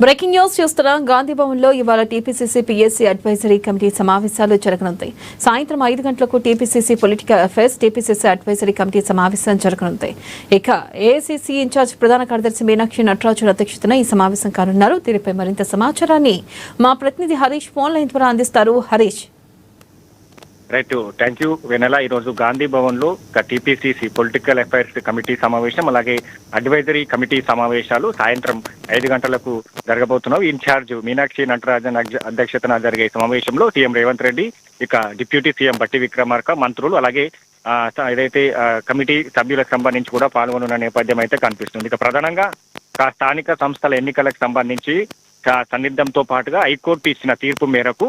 Breaking news చూస్తున్నాం. గాంధీ భవన్ లో ఇవాళ టీపీసీసీ పీఎస్సీ అడ్వైజరీ కమిటీ సమావేశాలు జరగనుంటాయి. సాయంత్రం 5 గంటలకు TPCC political affairs TPCC advisory committee సమావేశం జరగనుంటాయి. ఇక ఏఐసీసీ ఇన్ఛార్జ్ ప్రధాన కార్యదర్శి మీనాక్షి నటరాజన్ అధ్యక్షతన ఈ సమావేశం కానున్నారు. దీనిపై మరింత సమాచారాన్ని మా ప్రతినిధి హరీష్ ఫోన్ లైన్ ద్వారా అందిస్తారు. హరీష్. రైట్, థ్యాంక్ యూ వెనెల. ఈరోజు గాంధీ భవన్ లో టీపీసీసీ పొలిటికల్ అఫైర్స్ కమిటీ సమావేశం, అలాగే అడ్వైజరీ కమిటీ సమావేశాలు సాయంత్రం 5 గంటలకు జరగబోతున్నావు. ఇన్ఛార్జ్ మీనాక్షి నటరాజన్ అధ్యక్షతన జరిగే సమావేశంలో సీఎం రేవంత్ రెడ్డి, ఇక డిప్యూటీ సీఎం బట్టి విక్రమార్క, మంత్రులు, అలాగే ఏదైతే కమిటీ సభ్యులకు సంబంధించి కూడా పాల్గొనున్న నేపథ్యం అయితే కనిపిస్తుంది. ఇక ప్రధానంగా స్థానిక సంస్థల ఎన్నికలకు సంబంధించి సన్నిద్ధంతో పాటుగా హైకోర్టు ఇచ్చిన తీర్పు మేరకు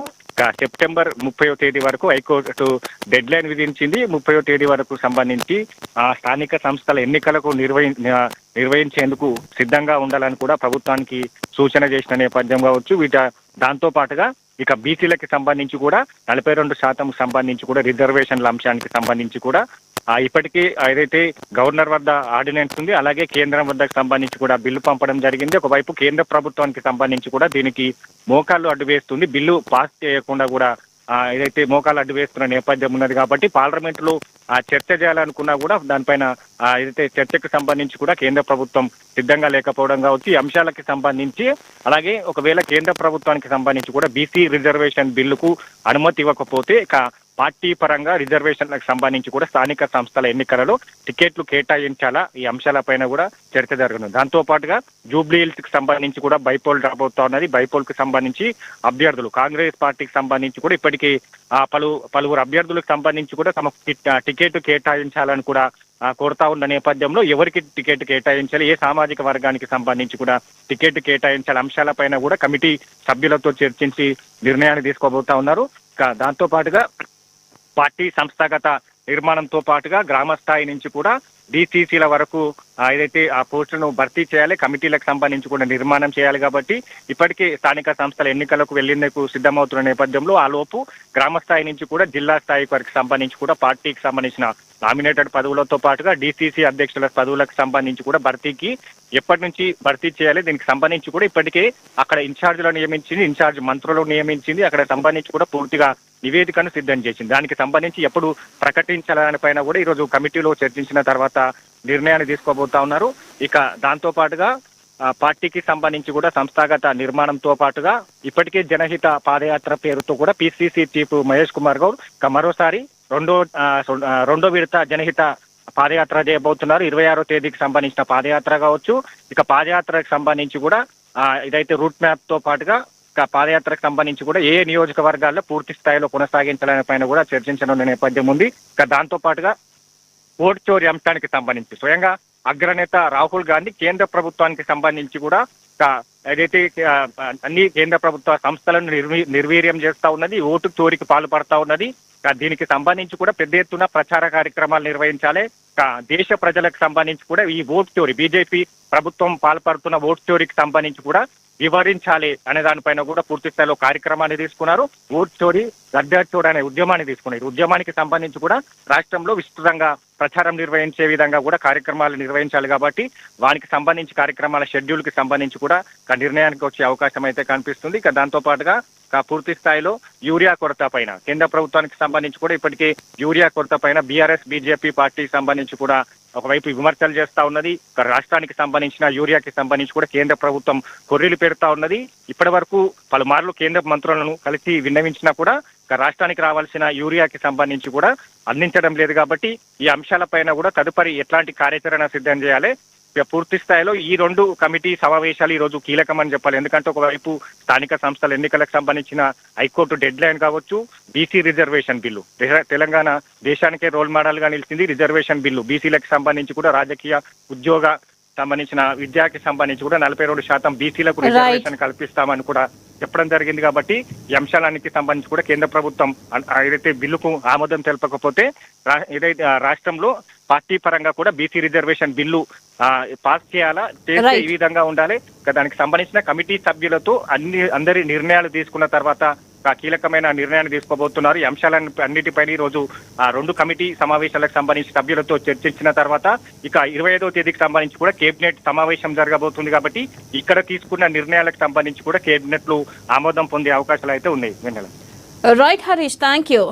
సెప్టెంబర్ 30వ తేదీ వరకు హైకోర్టు డెడ్ లైన్ విధించింది. 30వ తేదీ వరకు సంబంధించి స్థానిక సంస్థల ఎన్నికలకు నిర్వహించేందుకు సిద్ధంగా ఉండాలని కూడా ప్రభుత్వానికి సూచన చేసిన నేపథ్యం కావచ్చు. దాంతో పాటుగా ఇక బీసీలకి సంబంధించి కూడా 42% సంబంధించి కూడా రిజర్వేషన్ల అంశానికి సంబంధించి కూడా ఇప్పటికీ ఏదైతే గవర్నర్ వద్ద ఆర్డినెన్స్ ఉంది, అలాగే కేంద్రం వద్దకు సంబంధించి కూడా బిల్లు పంపడం జరిగింది. ఒకవైపు కేంద్ర ప్రభుత్వానికి సంబంధించి కూడా దీనికి మోకాళ్ళు అడ్డు వేస్తుంది. బిల్లు పాస్ చేయకుండా కూడా ఏదైతే మోకాళ్ళు అడ్డు వేస్తున్న నేపథ్యం ఉన్నది. కాబట్టి పార్లమెంట్ లో చర్చ చేయాలనుకున్నా కూడా దానిపైన ఏదైతే చర్చకు సంబంధించి కూడా కేంద్ర ప్రభుత్వం సిద్ధంగా లేకపోవడం కావచ్చు. ఈ అంశాలకు సంబంధించి అలాగే ఒకవేళ కేంద్ర ప్రభుత్వానికి సంబంధించి కూడా బీసీ రిజర్వేషన్ బిల్లుకు అనుమతి ఇవ్వకపోతే పార్టీ పరంగా రిజర్వేషన్లకు సంబంధించి కూడా స్థానిక సంస్థల ఎన్నికలలో టికెట్లు కేటాయించాలా, ఈ అంశాలపైన కూడా చర్చ జరగనుంది. దాంతో పాటుగా జూబ్లీ హిల్స్ కి సంబంధించి కూడా బైపోల్ రాబోతా ఉన్నది. బైపోల్ కి సంబంధించి అభ్యర్థులు కాంగ్రెస్ పార్టీకి సంబంధించి కూడా ఇప్పటికీ పలువురు అభ్యర్థులకు సంబంధించి కూడా తమ టికెట్ కేటాయించాలని కూడా కోరుతా ఉన్న నేపథ్యంలో ఎవరికి టికెట్ కేటాయించాలి, ఏ సామాజిక వర్గానికి సంబంధించి కూడా టికెట్ కేటాయించాలి అంశాలపైన కూడా కమిటీ సభ్యులతో చర్చించి నిర్ణయాన్ని తీసుకోబోతా ఉన్నారు. దాంతో పాటుగా పార్టీ సంస్థాగత నిర్మాణంతో పాటుగా గ్రామ స్థాయి నుంచి కూడా డీసీసీల వరకు ఏదైతే ఆ పోస్టులను భర్తీ చేయాలి, కమిటీలకు సంబంధించి కూడా నిర్మాణం చేయాలి. కాబట్టి ఇప్పటికే స్థానిక సంస్థల ఎన్నికలకు వెళ్లేందుకు సిద్ధమవుతున్న నేపథ్యంలో ఆ లోపు గ్రామ స్థాయి నుంచి కూడా జిల్లా స్థాయి వరకు సంబంధించి కూడా పార్టీకి సంబంధించిన నామినేటెడ్ పదవులతో పాటుగా డీసీసీ అధ్యక్షుల పదవులకు సంబంధించి కూడా భర్తీకి ఎప్పటి నుంచి భర్తీ చేయాలి, దీనికి సంబంధించి కూడా ఇప్పటికే అక్కడ ఇన్ఛార్జీలను నియమించింది, ఇన్ఛార్జ్ మంత్రులను నియమించింది. అక్కడ సంబంధించి కూడా పూర్తిగా నివేదికను సిద్ధం చేసింది. దానికి సంబంధించి ఎప్పుడు ప్రకటించాలని పైన కూడా ఈరోజు కమిటీలో చర్చించిన తర్వాత నిర్ణయాన్ని తీసుకోబోతా ఉన్నారు. ఇక దాంతో పాటుగా పార్టీకి సంబంధించి కూడా సంస్థాగత నిర్మాణంతో పాటుగా ఇప్పటికే జనహిత పాదయాత్ర పేరుతో కూడా పిసిసి చీఫ్ మహేష్ కుమార్ గౌడ్ మరోసారి రెండో విడత జనహిత పాదయాత్ర చేయబోతున్నారు. 26వ తేదీకి సంబంధించిన పాదయాత్ర కావచ్చు. ఇక పాదయాత్రకు సంబంధించి కూడా ఇదైతే రూట్ మ్యాప్ తో పాటుగా పాదయాత్రకు సంబంధించి కూడా ఏ నియోజకవర్గాల్లో పూర్తి స్థాయిలో కొనసాగించాలనే పైన కూడా చర్చించనున్న నేపథ్యం ఉంది. ఇక దాంతో పాటుగా ఓటు చోరీ అంశానికి సంబంధించి స్వయంగా అగ్రనేత రాహుల్ గాంధీ కేంద్ర ప్రభుత్వానికి సంబంధించి కూడా ఏదైతే అన్ని కేంద్ర ప్రభుత్వ సంస్థలను నిర్వీర్యం చేస్తా ఉన్నది, ఓటు చోరీకి పాల్పడతా ఉన్నది. దీనికి సంబంధించి కూడా పెద్ద ఎత్తున ప్రచార కార్యక్రమాలు నిర్వహించాలి. దేశ ప్రజలకు సంబంధించి కూడా ఈ ఓటు చోరీ బీజేపీ ప్రభుత్వం పాల్పడుతున్న ఓటు చోరీకి సంబంధించి కూడా వివరించాలి అనే దానిపైన కూడా పూర్తి స్థాయిలో కార్యక్రమాన్ని తీసుకున్నారు. ఓటు చోరీ రద్దు అనే ఉద్యమాన్ని తీసుకున్నారు. ఉద్యమానికి సంబంధించి కూడా రాష్ట్రంలో విస్తృతంగా ప్రచారం నిర్వహించే విధంగా కూడా కార్యక్రమాలు నిర్వహించాలి. కాబట్టి వానికి సంబంధించి కార్యక్రమాల షెడ్యూల్ కి సంబంధించి కూడా నిర్ణయానికి వచ్చే అవకాశం అయితే కనిపిస్తుంది. ఇక దాంతో పాటుగా పూర్తి స్థాయిలో యూరియా కొరత పైన కేంద్ర ప్రభుత్వానికి సంబంధించి కూడా ఇప్పటికే యూరియా కొరత పైన బీఆర్ఎస్ బీజేపీ పార్టీకి సంబంధించి కూడా ఒకవైపు విమర్శలు చేస్తా ఉన్నది. రాష్ట్రానికి సంబంధించిన యూరియాకి సంబంధించి కూడా కేంద్ర ప్రభుత్వం కొర్రీలు పెడతా ఉన్నది. ఇప్పటి వరకు పలుమార్లు కేంద్ర మంత్రులను కలిసి విన్నవించినా కూడా రాష్ట్రానికి రావాల్సిన యూరియాకి సంబంధించి కూడా అందించడం లేదు. కాబట్టి ఈ అంశాలపైన కూడా తదుపరి ఎట్లాంటి కార్యాచరణ సిద్ధం చేయాలి. పూర్తి స్థాయిలో ఈ 2 కమిటీ సమావేశాలు ఈ రోజు కీలకమని చెప్పాలి. ఎందుకంటే ఒకవైపు స్థానిక సంస్థల ఎన్నికలకు సంబంధించిన హైకోర్టు డెడ్ లైన్ కావచ్చు, బీసీ రిజర్వేషన్ బిల్లు తెలంగాణ దేశానికే రోల్ మోడల్ గా నిలిచింది. రిజర్వేషన్ బిల్లు బీసీలకు సంబంధించి కూడా రాజకీయ ఉద్యోగ సంబంధించిన విద్యాకి సంబంధించి కూడా 42% బీసీలకు రిజర్వేషన్ కల్పిస్తామని కూడా చెప్పడం జరిగింది. కాబట్టి ఈ అంశాలన్నిటికి సంబంధించి కూడా కేంద్ర ప్రభుత్వం ఏదైతే బిల్లుకు ఆమోదం తెలపకపోతే ఏదైతే రాష్ట్రంలో పార్టీ పరంగా కూడా బీసీ రిజర్వేషన్ బిల్లు పాస్ చేయాలా, చేస్తే ఈ విధంగా ఉండాలి. దానికి సంబంధించిన కమిటీ సభ్యులతో అందరి నిర్ణయాలు తీసుకున్న తర్వాత కీలకమైన నిర్ణయాన్ని తీసుకోబోతున్నారు. ఈ అంశాలన్నిటిపైన ఈ రోజు ఆ 2 కమిటీ సమావేశాలకు సంబంధించి సభ్యులతో చర్చించిన తర్వాత ఇక 25వ తేదీకి సంబంధించి కూడా కేబినెట్ సమావేశం జరగబోతుంది కాబట్టి ఇక్కడ తీసుకున్న నిర్ణయాలకు సంబంధించి కూడా కేబినెట్లు ఆమోదం పొందే అవకాశాలు అయితే ఉన్నాయి. Vennela. Right Harish, thank you.